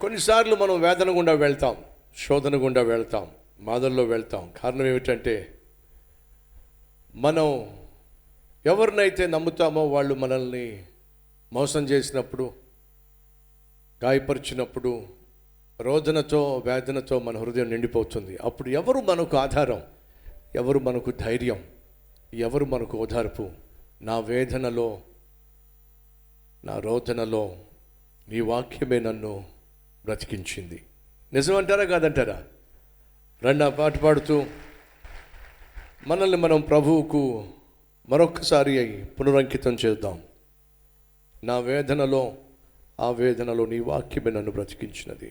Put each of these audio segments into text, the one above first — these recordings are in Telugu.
కొన్నిసార్లు మనం వేదన గుండా వెళ్తాం, శోధన గుండా వెళ్తాం, బాధల్లో వెళ్తాం. కారణం ఏమిటంటే మనం ఎవరినైతే నమ్ముతామో వాళ్ళు మనల్ని మోసం చేసినప్పుడు, గాయపరిచినప్పుడు, రోదనతో వేదనతో మన హృదయం నిండిపోతుంది. అప్పుడు ఎవరు మనకు ఆధారం, ఎవరు మనకు ధైర్యం, ఎవరు మనకు ఓదార్పు? నా వేదనలో, నా రోదనలో నీ వాక్యమే నన్ను బ్రతికించింది. నిజమంటారా కాదంటారా? రండి ఆ పాట పాడుతూ మనల్ని మనం ప్రభువుకు మరొక్కసారి పునరంకితం చేద్దాం. నా వేదనలో, ఆ వేదనలో నీ వాక్యమే నన్ను బ్రతికించినది.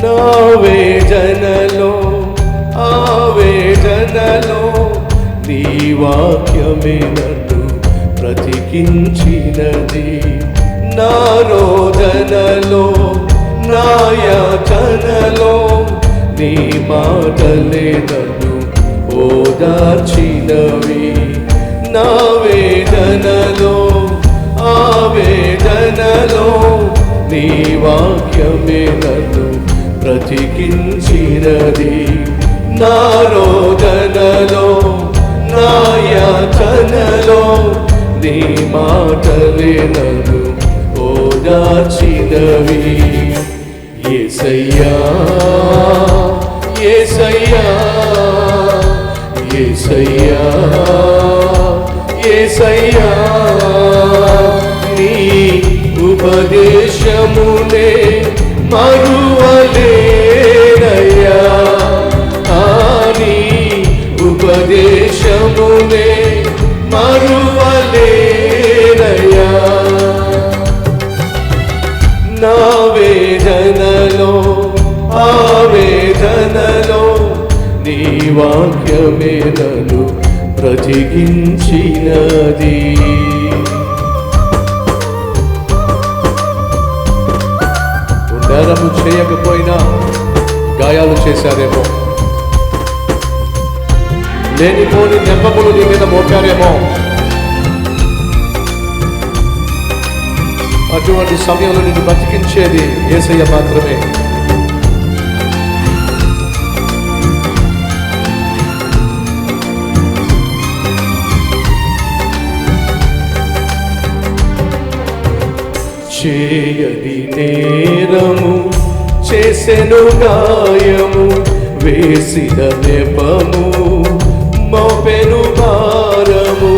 నా వేదనలో, ఆ వేదనలో నీ వాక్యమే నన్ను బ్రతికించినది. నా రోదనలో, నా యాతనలో నీ మాటలే నన్ను ఓదార్చినవి. నా వేదనలో, ఆ వేదనలో నీ వాక్యమే నన్ను బ్రతికించినది. నా రోదనలో, నా యాతనలో నీ మాటలే నన్ను ఓదార్చినవి. యేసయ్యా, యేసయ్యా, యేసయ్యా, యేసయ్యా, నీ ఉపదేశమునే మరువలేనయ్యా. నీ ఉపదేశమునే మరువలేనయ్యా. నా వేదనలో, ఆ వేదనలో నీ వాక్యమే నన్ను బ్రతికించినది. నేరము చేయకపోయినా గాయాలు చేశారేమో, లేనిపోని నెపములు నీ మీద మోపారేమో. అటువంటి సమయంలో నిన్ను బతికించేది యేసయ్య మాత్రమే. చేయని నేరము చేసెను గాయము, వేసిన నెపము మోపెను భారము.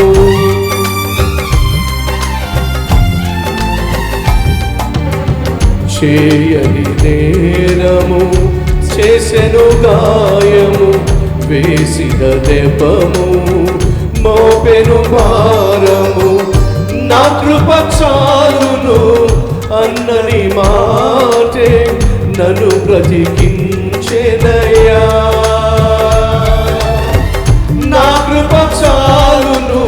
చేయని నేరము చేసెను గాయము, వేసిన నెపము మోపెను భారము. నా కృప చాలును అన్నని మాటే నన్ను బ్రతికించెనయ్యా. నా కృప చాలును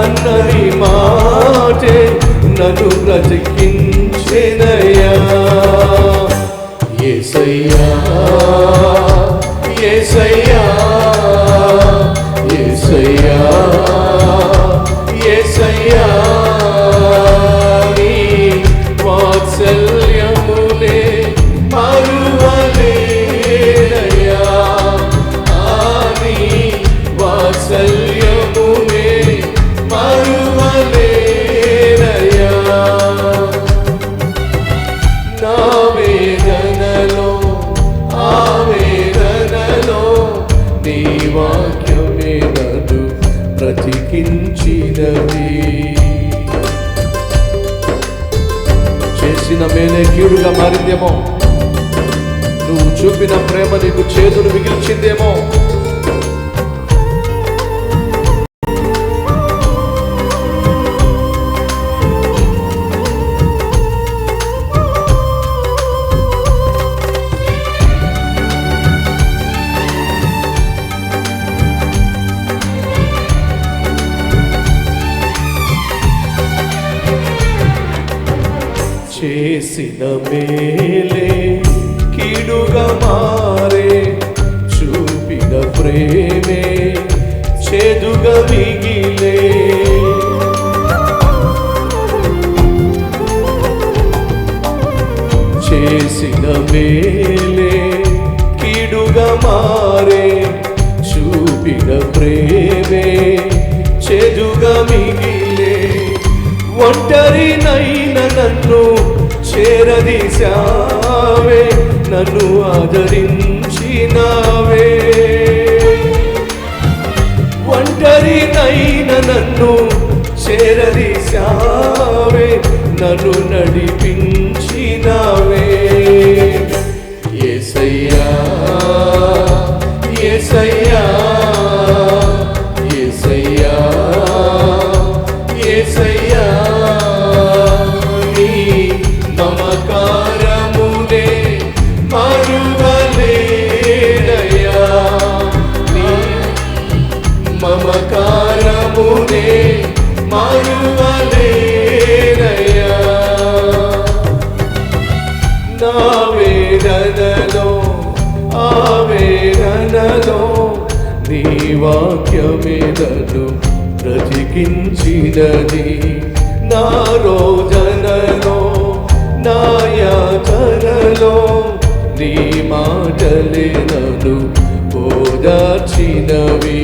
అన్నని మాటే నన్ను బ్రతికించెనయ్యా. యేసయ్యా, యేసయ్యా, యేసయ్యా, యేసయ్యా, నీ వాత్సల్యమునే మరువలేనయ్యా. నీ వాత్సల్యమునే మరువలేనయ్యా. నా నువ్వు చూపిన ప్రేమ నీకు చేదును మిగిల్చిందేమో. చేసిన మేలే కీడుగా మారే, చూపిన ప్రేమే చేదుగా మిగిలే. చేసిన మేలే కీడుగా మారే, చూపిన ప్రేమే చేదుగా మిగిలే. ఒంటరినైన నన్ను చేరదీశావే, నన్ను ఆదరించినావే. ఒంటరినైన నన్ను చేరదీశావే, నన్ను నడిపించినావే. యేసయ్యా యేసయ్యా యేసయ్యా యేసయ్యా, నీ మమకారమునే మరువలేనయ్యా. నీ మమకారమునే మరువలేనయ్యా. నా వేదనలో ఆవేదనలో నీ వాక్యమే నన్ను బ్రతికించినది. నా రోదనలో నా యాతనలో నీ మాటలే నన్ను ఓదార్చినవి.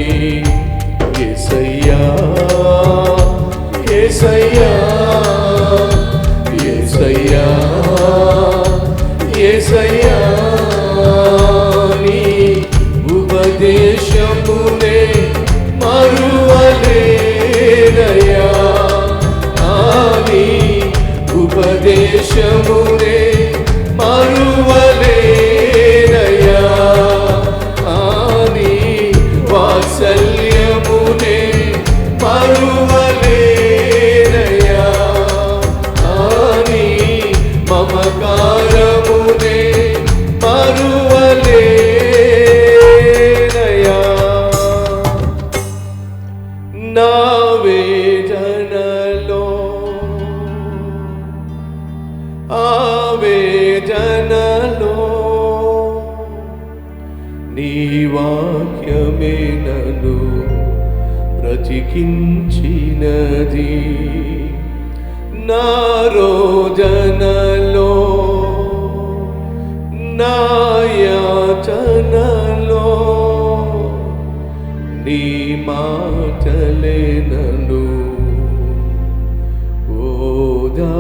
యేసయ్యా యేసయ్యా యేసయ్యా యేసయ్యా, నీ ఉపదేశమునే మరువలేనయ్యా. నీ ఉపదేశమునే మరువలేనయ్యా. నీ వాత్సల్యమునే మరువలేనయ్యా. నీ మమకారమునే మరువలేనయ్యా. నా వేదనలో ఆవేదనలో నీ వాక్యమే నన్ను బ్రతికించినది. నా రోదనలో నా యాతనలో నీ మాటలే నన్ను ఓదా